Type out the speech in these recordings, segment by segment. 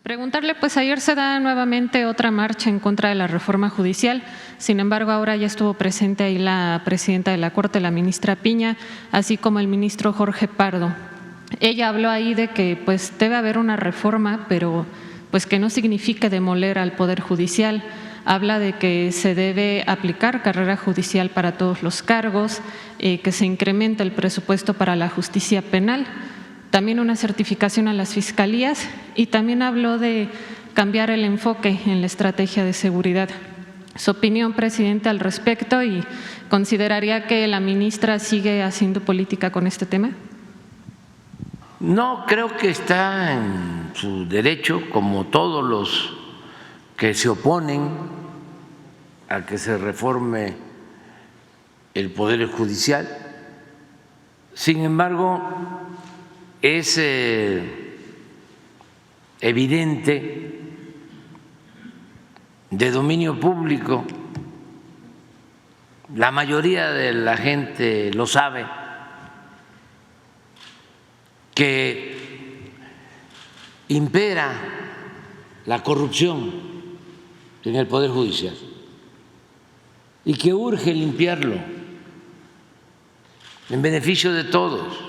Preguntarle, pues ayer se da nuevamente otra marcha en contra de la reforma judicial. Sin embargo, ahora ya estuvo presente ahí la presidenta de la Corte, la ministra Piña, así como el ministro Jorge Pardo. Ella habló ahí de que pues debe haber una reforma, pero pues que no significa demoler al Poder Judicial. Habla de que se debe aplicar carrera judicial para todos los cargos, que se incrementa el presupuesto para la justicia penal, también una certificación a las fiscalías y también habló de cambiar el enfoque en la estrategia de seguridad. Su opinión, presidente, al respecto, y ¿consideraría que la ministra sigue haciendo política con este tema? No, creo que está en su derecho, como todos los que se oponen a que se reforme el Poder Judicial. Sin embargo, es evidente, de dominio público, la mayoría de la gente lo sabe, que impera la corrupción en el Poder Judicial y que urge limpiarlo en beneficio de todos.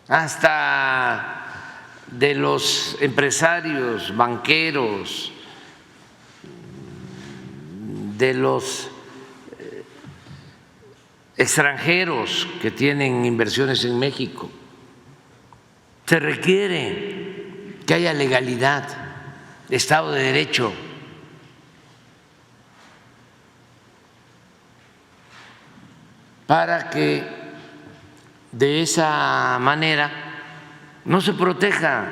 Hasta de los empresarios, banqueros, de los extranjeros que tienen inversiones en México. Se requiere que haya legalidad, Estado de Derecho. Para que de esa manera no se proteja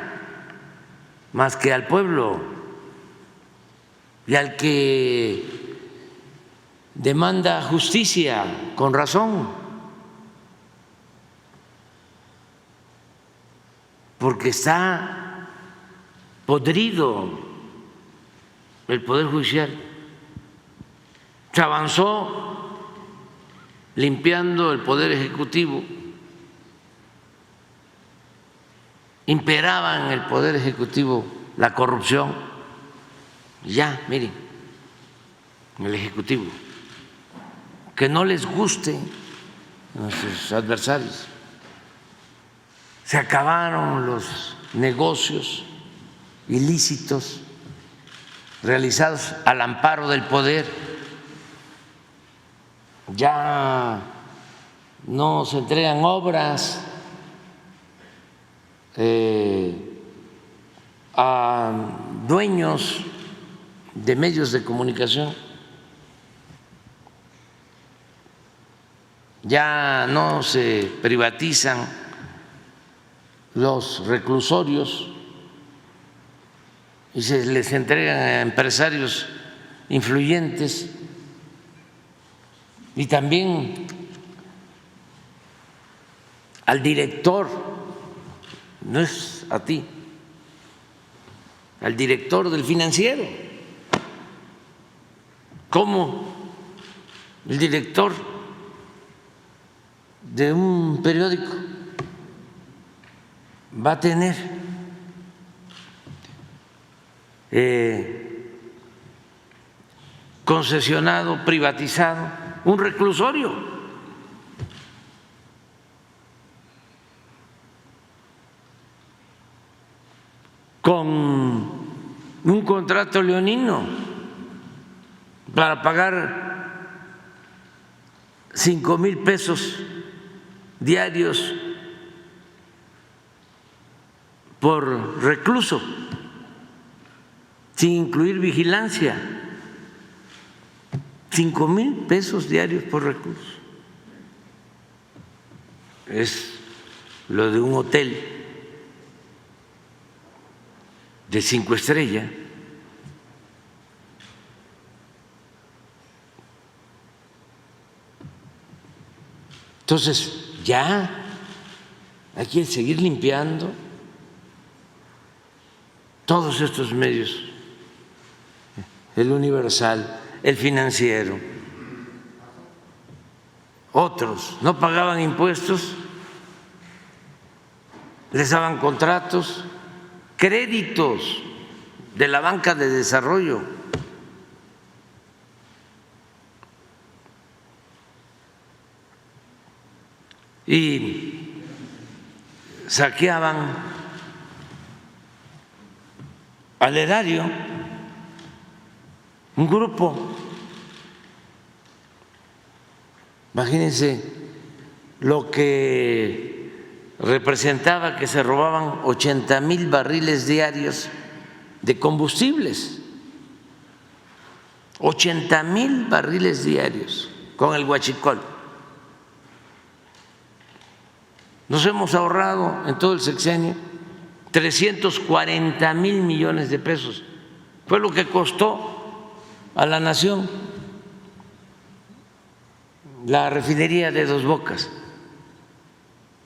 más que al pueblo y al que demanda justicia con razón, porque está podrido el Poder Judicial. Se avanzó limpiando el Poder Ejecutivo, imperaba en el Poder Ejecutivo la corrupción. Ya, miren, el Ejecutivo, que no les guste a nuestros adversarios, se acabaron los negocios ilícitos realizados al amparo del poder. Ya no se entregan obras a dueños de medios de comunicación, ya no se privatizan los reclusorios y se les entregan a empresarios influyentes, y también al director, no es a ti, al director del Financiero. ¿Cómo el director de un periódico va a tener concesionado, privatizado un reclusorio? Con un contrato leonino para pagar 5,000 pesos diarios por recluso, sin incluir vigilancia. 5,000 pesos diarios por recluso. Es lo de un hotel de 5 estrellas. Entonces, ya hay que seguir limpiando todos estos medios, el Universal, el Financiero, otros no pagaban impuestos les daban contratos, créditos de la banca de desarrollo. Y saqueaban al erario, un grupo. Imagínense lo que representaba que se robaban 80,000 barriles diarios de combustibles, 80,000 barriles diarios con el huachicol. Nos hemos ahorrado en todo el sexenio 340,000 millones de pesos. Fue lo que costó a la nación la refinería de Dos Bocas.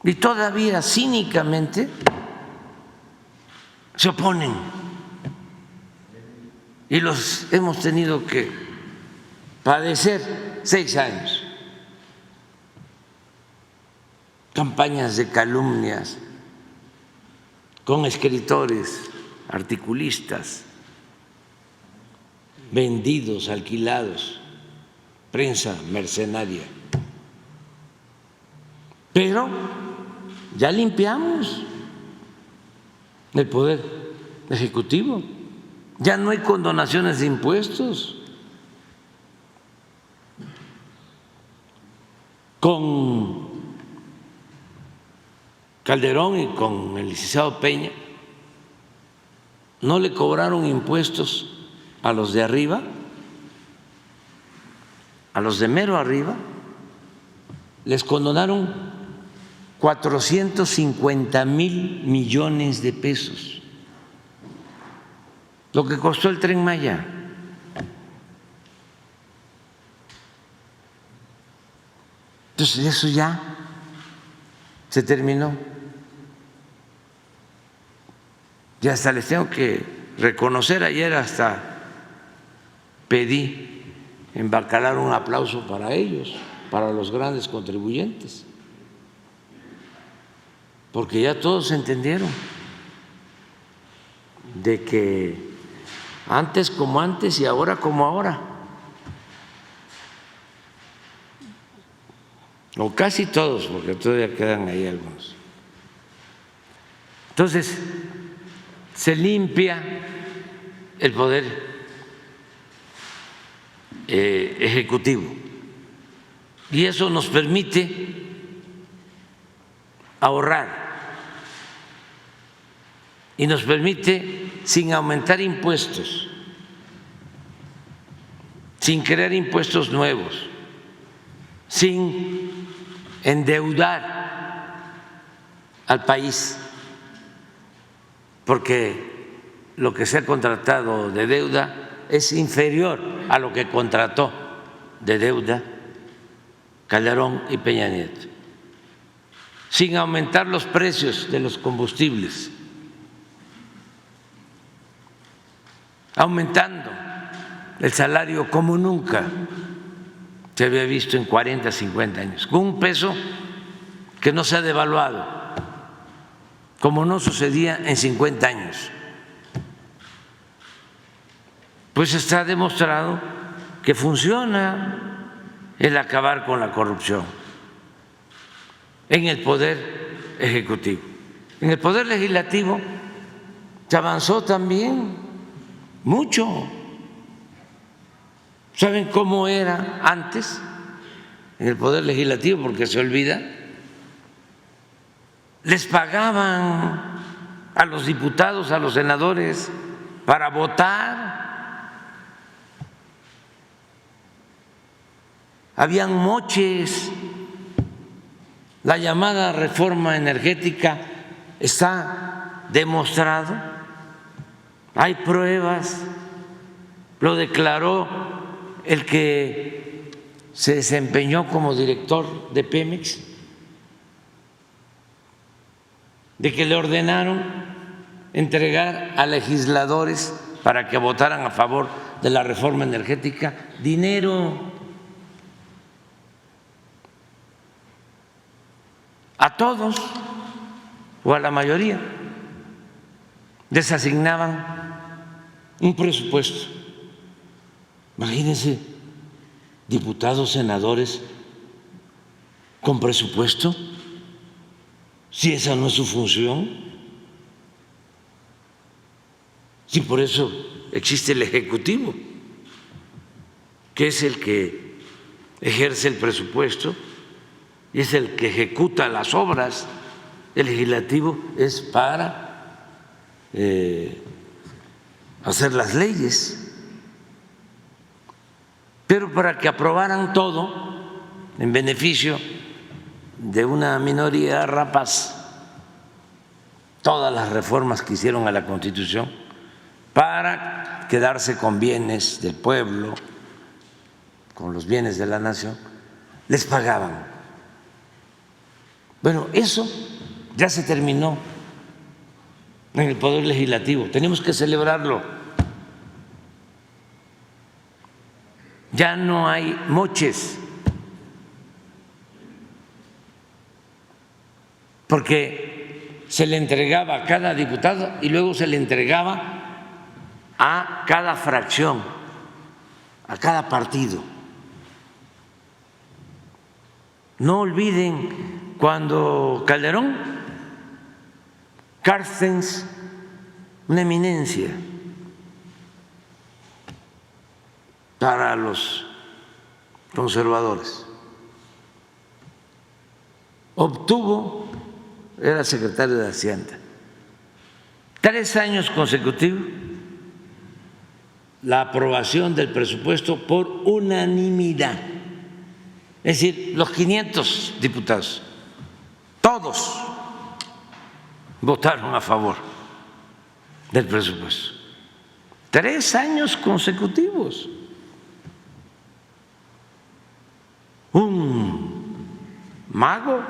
Y todavía cínicamente se oponen. Y los hemos tenido que padecer 6 años. Campañas de calumnias con escritores, articulistas, vendidos, alquilados, prensa mercenaria. Pero ya limpiamos el Poder Ejecutivo, ya no hay condonaciones de impuestos. Con Calderón y con el licenciado Peña no le cobraron impuestos a los de arriba, a los de mero arriba, les condonaron 450,000 millones de pesos, lo que costó el Tren Maya. Entonces eso ya se terminó. Y hasta les tengo que reconocer, ayer hasta pedí en Bacalar un aplauso para ellos, para los grandes contribuyentes, porque ya todos entendieron de que antes como antes y ahora como ahora, o casi todos, porque todavía quedan ahí algunos. Entonces, se limpia el Poder Ejecutivo y eso nos permite ahorrar y nos permite, sin aumentar impuestos, sin crear impuestos nuevos, sin endeudar al país, porque lo que se ha contratado de deuda es inferior a lo que contrató de deuda Calderón y Peña Nieto, sin aumentar los precios de los combustibles, aumentando el salario como nunca se había visto en 40, 50 años, con un peso que no se ha devaluado, como no sucedía en 50 años. Pues está demostrado que funciona el acabar con la corrupción en el Poder Ejecutivo. En el Poder Legislativo se avanzó también mucho. ¿Saben cómo era antes en el Poder Legislativo? Porque se olvida. Les pagaban a los diputados, a los senadores para votar. Habían moches. La llamada reforma energética está demostrado, hay pruebas, lo declaró el que se desempeñó como director de Pemex, de que le ordenaron entregar a legisladores para que votaran a favor de la reforma energética dinero. A todos, o a la mayoría, les asignaban un presupuesto. Imagínense, diputados, senadores con presupuesto, si esa no es su función, si por eso existe el Ejecutivo, que es el que ejerce el presupuesto y es el que ejecuta las obras. El Legislativo es para hacer las leyes. Pero para que aprobaran todo en beneficio de una minoría rapaz, todas las reformas que hicieron a la Constitución para quedarse con bienes del pueblo, con los bienes de la nación, les pagaban. Bueno, eso ya se terminó en el Poder Legislativo, tenemos que celebrarlo. Ya no hay moches, porque se le entregaba a cada diputado y luego se le entregaba a cada fracción, a cada partido. No olviden cuando Calderón, Carstens, una eminencia para los conservadores, obtuvo, era secretario de Hacienda, 3 años consecutivos la aprobación del presupuesto por unanimidad. Es decir, los 500 diputados, todos votaron a favor del presupuesto. 3 años consecutivos. Un mago,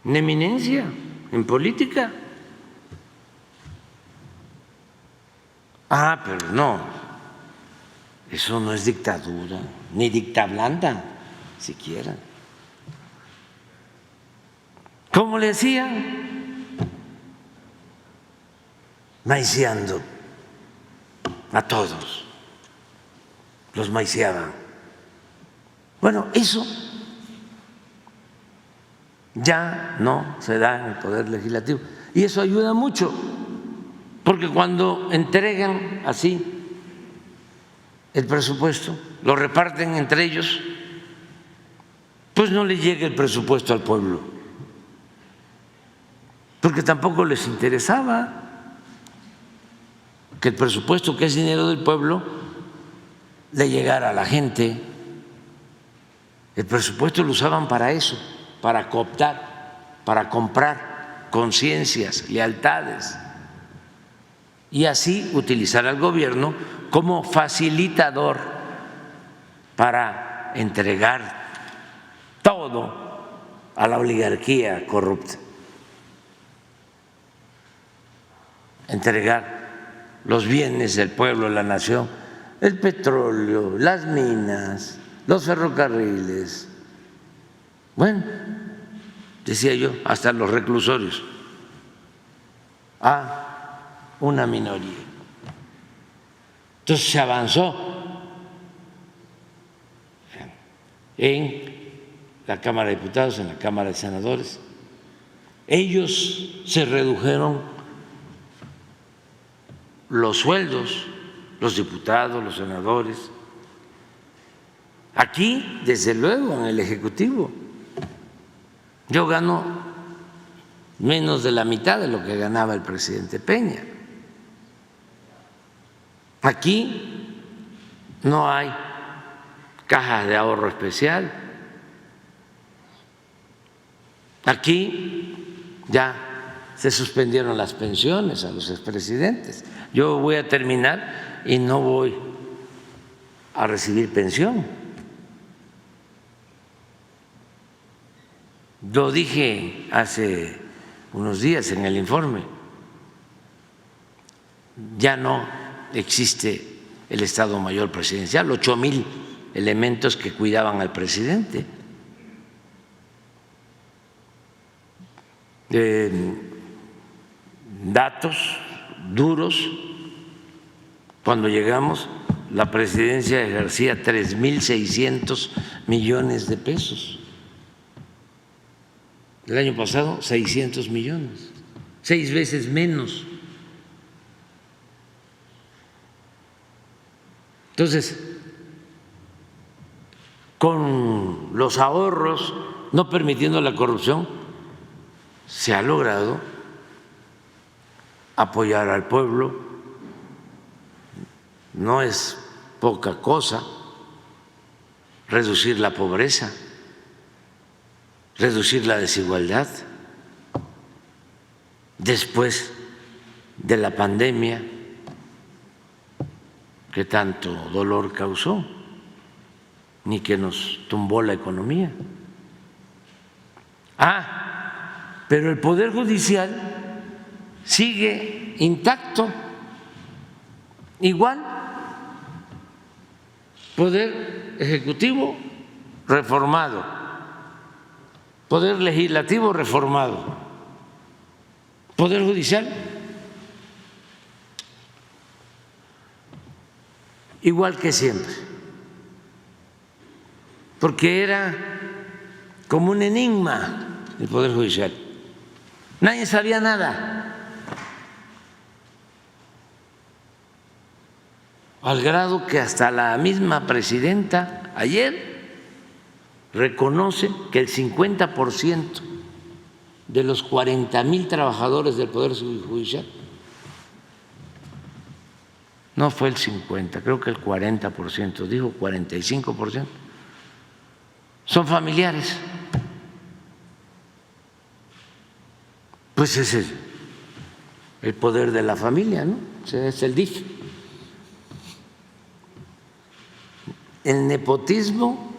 una eminencia en política. Pero no, eso no es dictadura, ni dicta blanda siquiera. ¿Cómo le hacían? Maiciando a todos, los maiciaban. Bueno, eso ya no se da en el Poder Legislativo y eso ayuda mucho, porque cuando entregan así el presupuesto, lo reparten entre ellos, pues no le llega el presupuesto al pueblo, porque tampoco les interesaba que el presupuesto, que es dinero del pueblo, le llegara a la gente. El presupuesto lo usaban para eso, para cooptar, para comprar conciencias, lealtades, y así utilizar al gobierno como facilitador para entregar todo a la oligarquía corrupta, entregar los bienes del pueblo, de la nación, el petróleo, las minas, los ferrocarriles, bueno, decía yo, hasta los reclusorios, a una minoría. Entonces se avanzó en la Cámara de Diputados, en la Cámara de Senadores. Ellos se redujeron los sueldos, los diputados, los senadores. Aquí, desde luego, en el Ejecutivo, yo gano menos de la mitad de lo que ganaba el presidente Peña. Aquí no hay cajas de ahorro especial. Aquí ya se suspendieron las pensiones a los expresidentes. Yo voy a terminar y no voy a recibir pensión. Lo dije hace unos días en el informe. Ya no existe el Estado Mayor Presidencial, 8,000 elementos que cuidaban al presidente. datos duros. Cuando llegamos, la presidencia ejercía 3.600 millones de pesos. El año pasado, 600 millones, 6 veces menos. Entonces, con los ahorros, no permitiendo la corrupción, se ha logrado apoyar al pueblo. No es poca cosa reducir la pobreza, reducir la desigualdad después de la pandemia que tanto dolor causó, ni que nos tumbó la economía. Pero el Poder Judicial sigue intacto, igual. Poder Ejecutivo reformado, Poder Legislativo reformado, Poder Judicial igual que siempre, porque era como un enigma el Poder Judicial. Nadie sabía nada, al grado que hasta la misma presidenta ayer reconoce que el 50% de los 40,000 trabajadores del Poder Judicial, no fue el 50, creo que el 40%, dijo 45%, son familiares. Pues es el poder de la familia, ¿no? Es el DIF. El nepotismo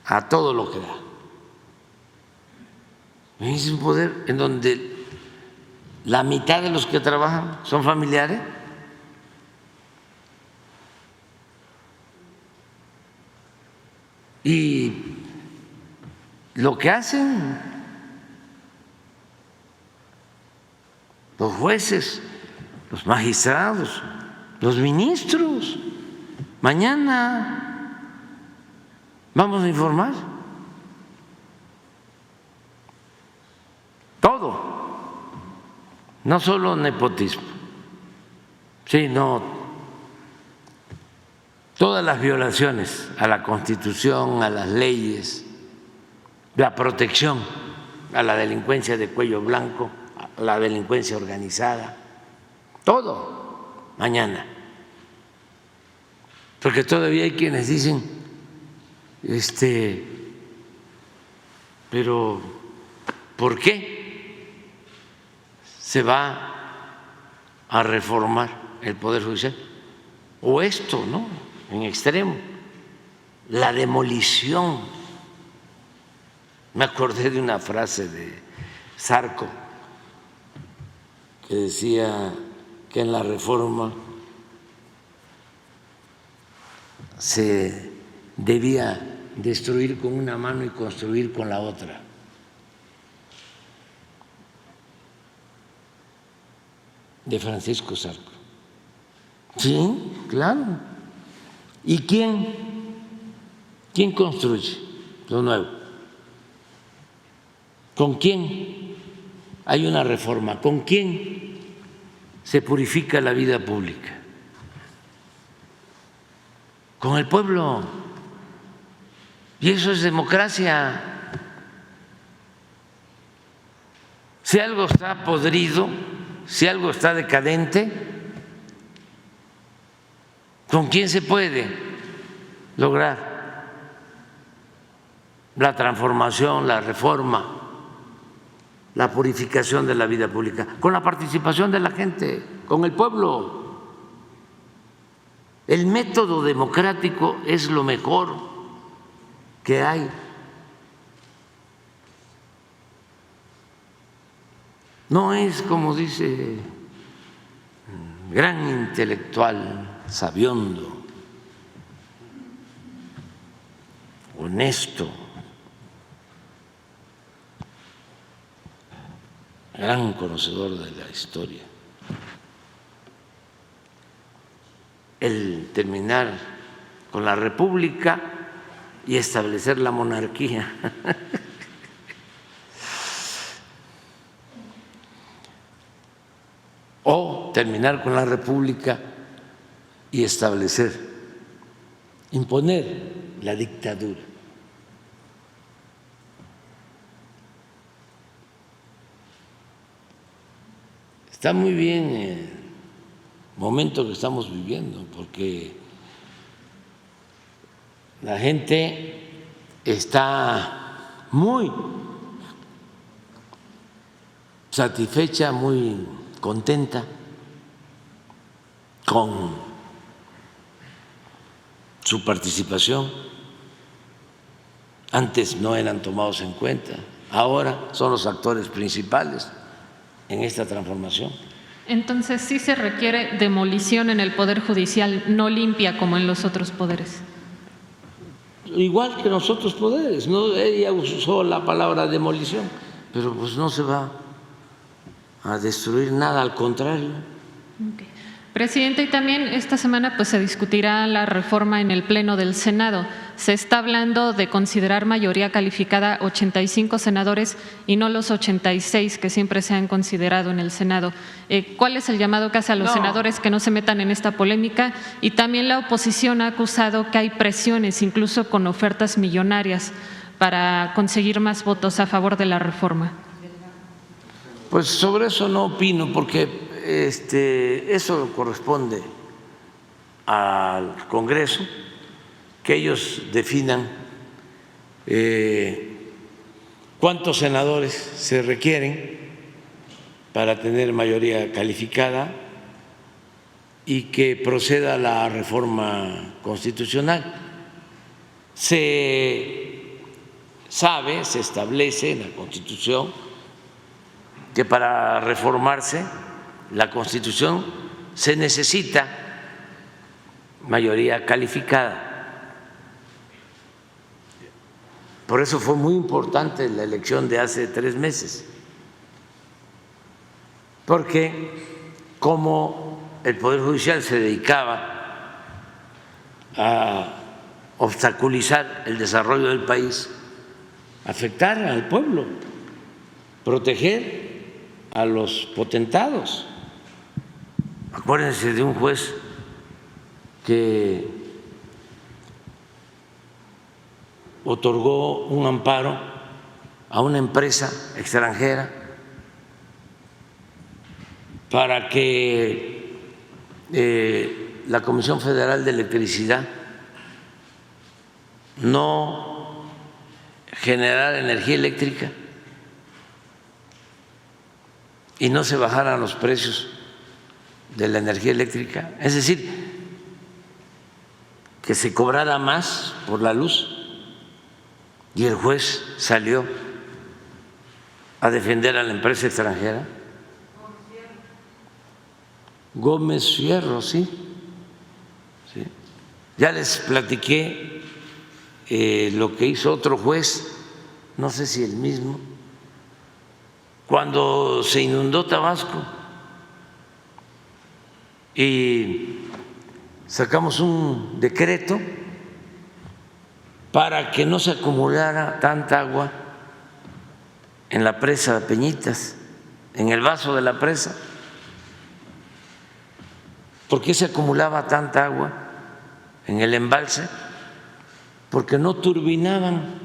a todo lo que da. Es un poder en donde la mitad de los que trabajan son familiares. Y lo que hacen los jueces, los magistrados, los ministros, mañana vamos a informar todo, no solo nepotismo, sino todas las violaciones a la Constitución, a las leyes, la protección a la delincuencia de cuello blanco, a la delincuencia organizada, todo mañana. Porque todavía hay quienes dicen, pero ¿por qué se va a reformar el Poder Judicial? O esto, ¿no? En extremo, la demolición. Me acordé de una frase de Zarco que decía que en la reforma se debía destruir con una mano y construir con la otra. De Francisco Zarco. Sí, claro. ¿Y quién construye lo nuevo? ¿Con quién hay una reforma? ¿Con quién se purifica la vida pública? Con el pueblo. Y eso es democracia. Si algo está podrido, si algo está decadente, ¿con quién se puede lograr la transformación, la reforma, la purificación de la vida pública? Con la participación de la gente, con el pueblo. El método democrático es lo mejor que hay. No es, como dice un gran intelectual, sabiondo, honesto, gran conocedor de la historia. El terminar con la república y establecer la monarquía. O terminar con la república y establecer, imponer la dictadura. Está muy bien el momento que estamos viviendo, porque la gente está muy satisfecha, muy contenta con su participación. Antes no eran tomados en cuenta, ahora son los actores principales en esta transformación. Entonces, sí se requiere demolición en el Poder Judicial, no limpia como en los otros poderes. Igual que en los otros poderes, ¿no? Ella usó la palabra demolición, pero pues no se va a destruir nada, al contrario. Okay. Presidente, y también esta semana pues se discutirá la reforma en el Pleno del Senado. Se está hablando de considerar mayoría calificada 85 senadores y no los 86 que siempre se han considerado en el Senado. ¿Cuál es el llamado que hace a los senadores que no se metan en esta polémica? Y también la oposición ha acusado que hay presiones, incluso con ofertas millonarias, para conseguir más votos a favor de la reforma. Pues sobre eso no opino, porque eso corresponde al Congreso, que ellos definan cuántos senadores se requieren para tener mayoría calificada y que proceda la reforma constitucional. Se sabe, se establece en la Constitución que para reformarse la Constitución se necesita mayoría calificada. Por eso fue muy importante la elección de hace 3 meses, porque como el Poder Judicial se dedicaba a obstaculizar el desarrollo del país, afectar al pueblo, proteger a los potentados. Acuérdense de un juez que otorgó un amparo a una empresa extranjera para que la Comisión Federal de Electricidad no generara energía eléctrica y no se bajaran los precios de la energía eléctrica, es decir, que se cobrara más por la luz, y el juez salió a defender a la empresa extranjera. Gómez Fierro, sí. Ya les platiqué lo que hizo otro juez, no sé si el mismo, cuando se inundó Tabasco y sacamos un decreto para que no se acumulara tanta agua en la presa Peñitas, en el vaso de la presa. ¿Por qué se acumulaba tanta agua en el embalse? Porque no turbinaban.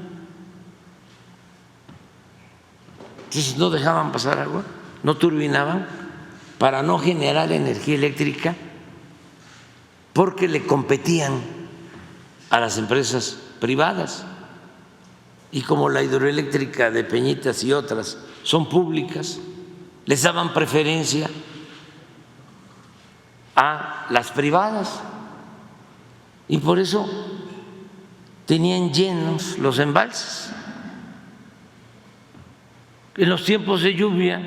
Entonces no dejaban pasar agua, no turbinaban para no generar energía eléctrica, porque le competían a las empresas privadas. Y como la hidroeléctrica de Peñitas y otras son públicas, les daban preferencia a las privadas y por eso tenían llenos los embalses. En los tiempos de lluvia,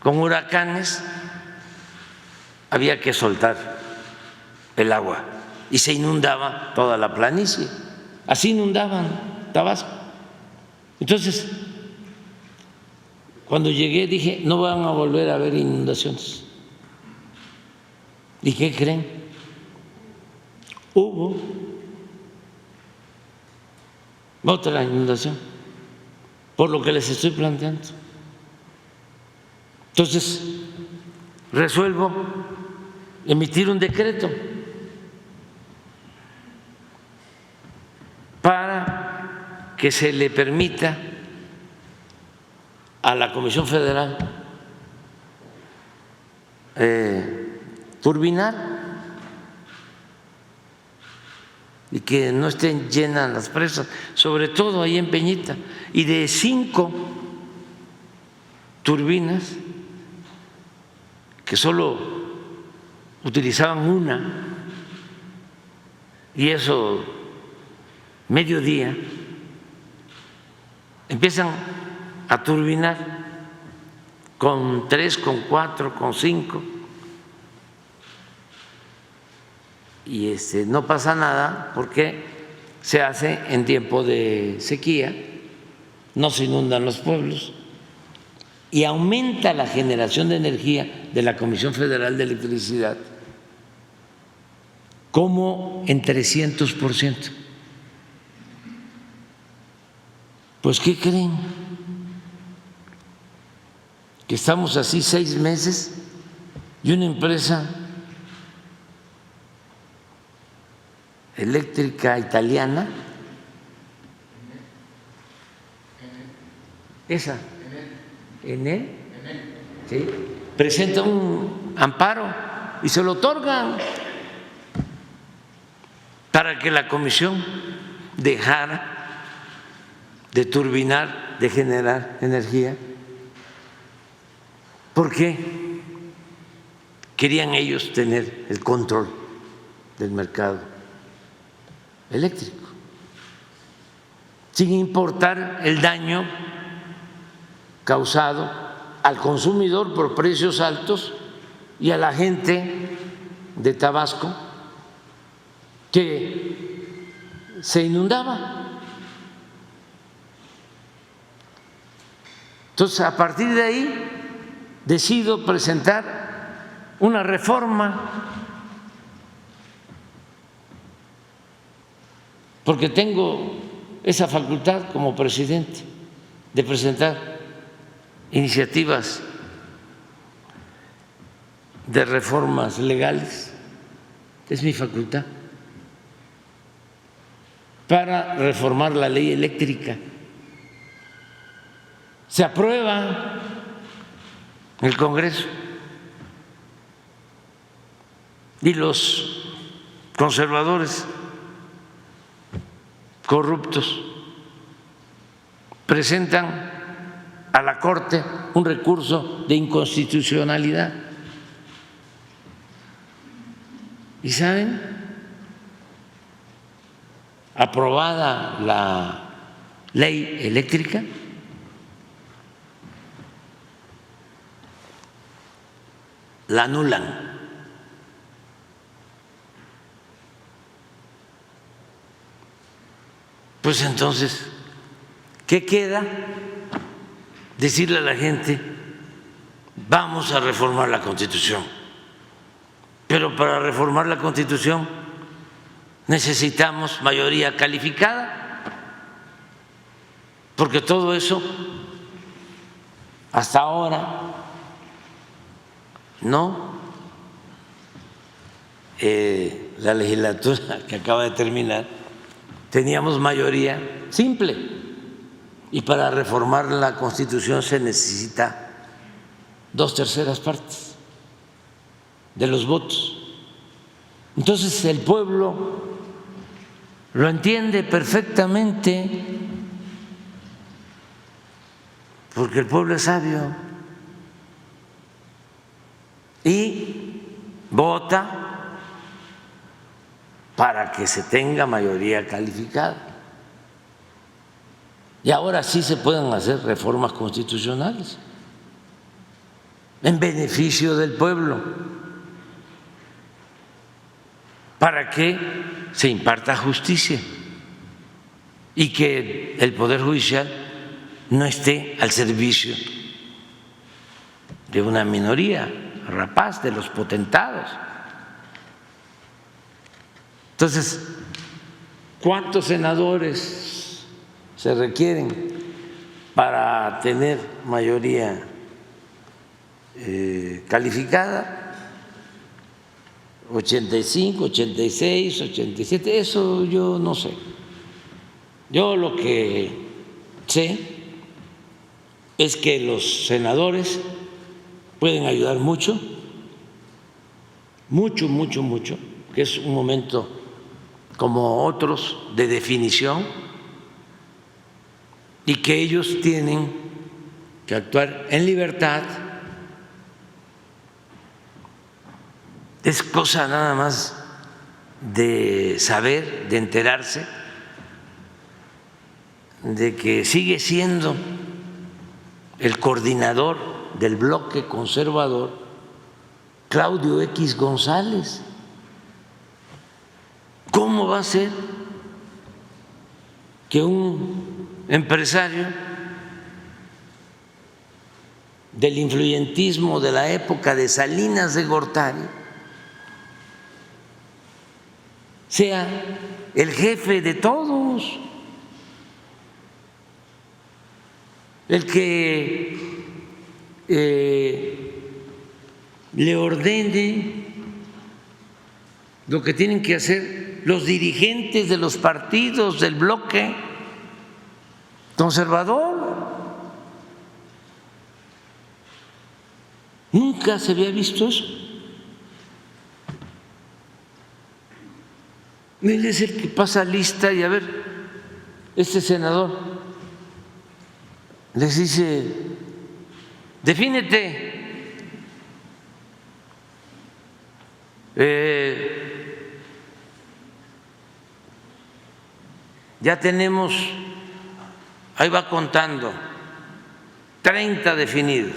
con huracanes, había que soltar el agua y se inundaba toda la planicie. Así inundaban Tabasco. Entonces, cuando llegué dije, no van a volver a haber inundaciones. ¿Y qué creen? Hubo otra inundación, por lo que les estoy planteando. Entonces, resuelvo emitir un decreto para que se le permita a la Comisión Federal turbinar y que no estén llenas las presas, sobre todo ahí en Peñita. Y de 5 turbinas, que solo utilizaban una, y eso mediodía, empiezan a turbinar con 3, con 4, con 5, y no pasa nada porque se hace en tiempo de sequía, no se inundan los pueblos y aumenta la generación de energía de la Comisión Federal de Electricidad como en 300%. Pues ¿qué creen? Que estamos así 6 meses y una empresa eléctrica italiana, esa, Enel, ¿sí?, presenta un amparo y se lo otorgan para que la comisión dejara de turbinar, de generar energía, porque querían ellos tener el control del mercado eléctrico, sin importar el daño causado al consumidor por precios altos y a la gente de Tabasco que se inundaba. Entonces, a partir de ahí, decido presentar una reforma, porque tengo esa facultad como presidente de presentar iniciativas de reformas legales, es mi facultad, para reformar la ley eléctrica. Se aprueba en el Congreso y los conservadores corruptos presentan a la Corte un recurso de inconstitucionalidad. ¿Y saben? Aprobada la ley eléctrica, la anulan. Pues entonces, ¿qué queda? Decirle a la gente, vamos a reformar la Constitución, pero para reformar la Constitución necesitamos mayoría calificada, porque todo eso hasta ahora no. La legislatura que acaba de terminar teníamos mayoría simple y para reformar la Constitución se necesita 2/3 partes de los votos. Entonces el pueblo lo entiende perfectamente, porque el pueblo es sabio y vota para que se tenga mayoría calificada. Y ahora sí se pueden hacer reformas constitucionales en beneficio del pueblo, para que se imparta justicia y que el Poder Judicial no esté al servicio de una minoría rapaz, de los potentados. Entonces, ¿cuántos senadores se requieren para tener mayoría calificada? 85, 86, 87, eso yo no sé. Yo lo que sé es que los senadores pueden ayudar mucho, mucho, mucho, mucho, que es un momento como otros de definición y que ellos tienen que actuar en libertad. Es cosa nada más de saber, de enterarse de que sigue siendo el coordinador del bloque conservador Claudio X González. ¿Cómo va a ser que un empresario del influyentismo de la época de Salinas de Gortari sea el jefe de todos, el que le ordene lo que tienen que hacer los dirigentes de los partidos del bloque conservador? Nunca se había visto eso. Él es el que pasa lista y a ver, este senador les dice, defínete, ya tenemos, ahí va contando, 30 definidos,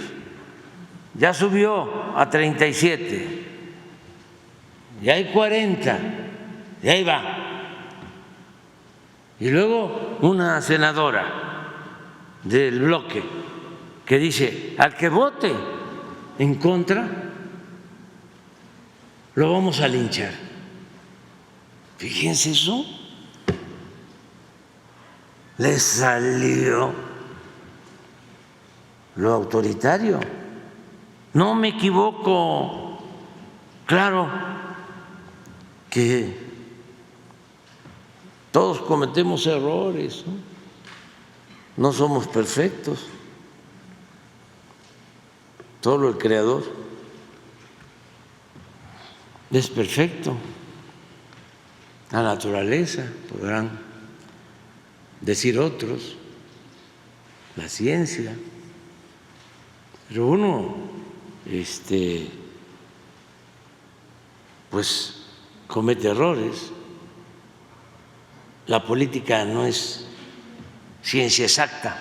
ya subió a 37, ya hay 40. Y ahí va. Y luego una senadora del bloque que dice, al que vote en contra, lo vamos a linchar. Fíjense eso. Les salió lo autoritario. No me equivoco. Claro que todos cometemos errores, no somos perfectos, solo el Creador es perfecto. La naturaleza, podrán decir otros, la ciencia, pero uno pues comete errores. La política no es ciencia exacta,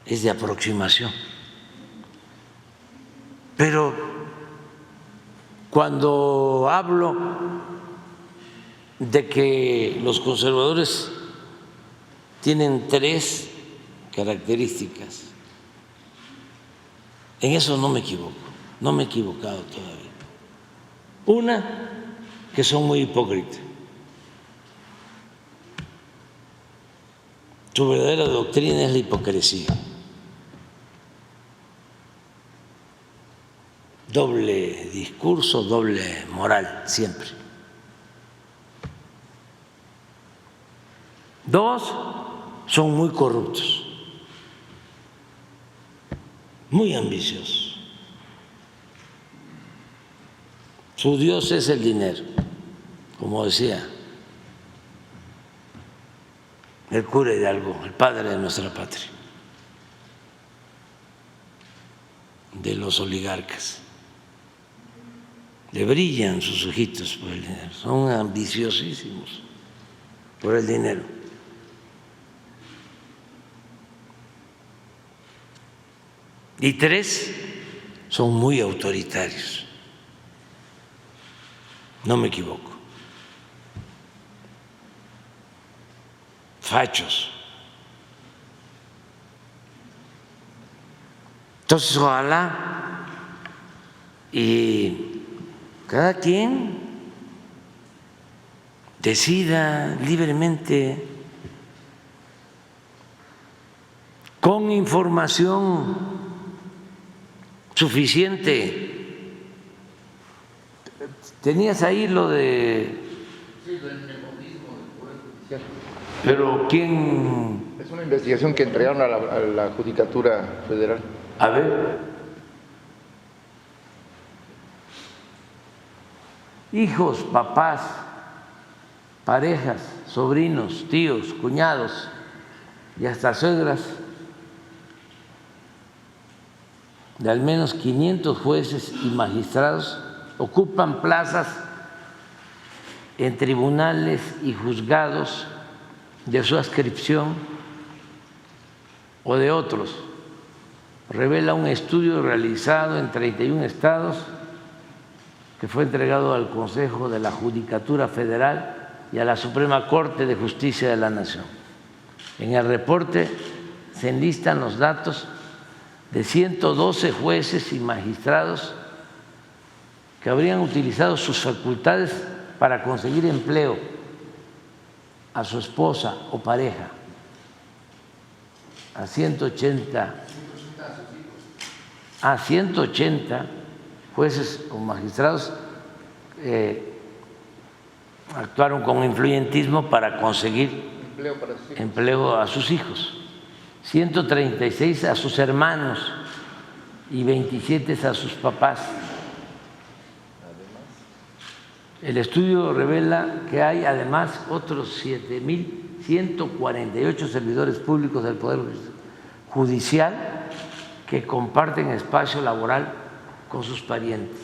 es de aproximación. Pero cuando hablo de que los conservadores tienen 3 características, en eso no me equivoco, no me he equivocado todavía. Una, que son muy hipócritas. Su verdadera doctrina es la hipocresía. Doble discurso, doble moral, siempre. 2, son muy corruptos, muy ambiciosos. Su Dios es el dinero, como decía el cura Hidalgo, el padre de nuestra patria, de los oligarcas. Le brillan sus ojitos por el dinero, son ambiciosísimos por el dinero. Y 3, son muy autoritarios. No me equivoco. Fachos. Entonces, ojalá y cada quien decida libremente, con información suficiente. Tenías ahí lo de... Sí, del nepotismo del Poder Judicial. Pero ¿quién? Es una investigación que entregaron a la Judicatura Federal. A ver. Hijos, papás, parejas, sobrinos, tíos, cuñados y hasta suegras de al menos 500 jueces y magistrados ocupan plazas en tribunales y juzgados de su adscripción o de otros. Revela un estudio realizado en 31 estados que fue entregado al Consejo de la Judicatura Federal y a la Suprema Corte de Justicia de la Nación. En el reporte se enlistan los datos de 112 jueces y magistrados que habrían utilizado sus facultades para conseguir empleo a su esposa o pareja, a 180 jueces o magistrados actuaron con influyentismo para conseguir empleo a sus hijos, 136 a sus hermanos y 27 a sus papás. El estudio revela que hay además otros 7.148 servidores públicos del Poder Judicial que comparten espacio laboral con sus parientes.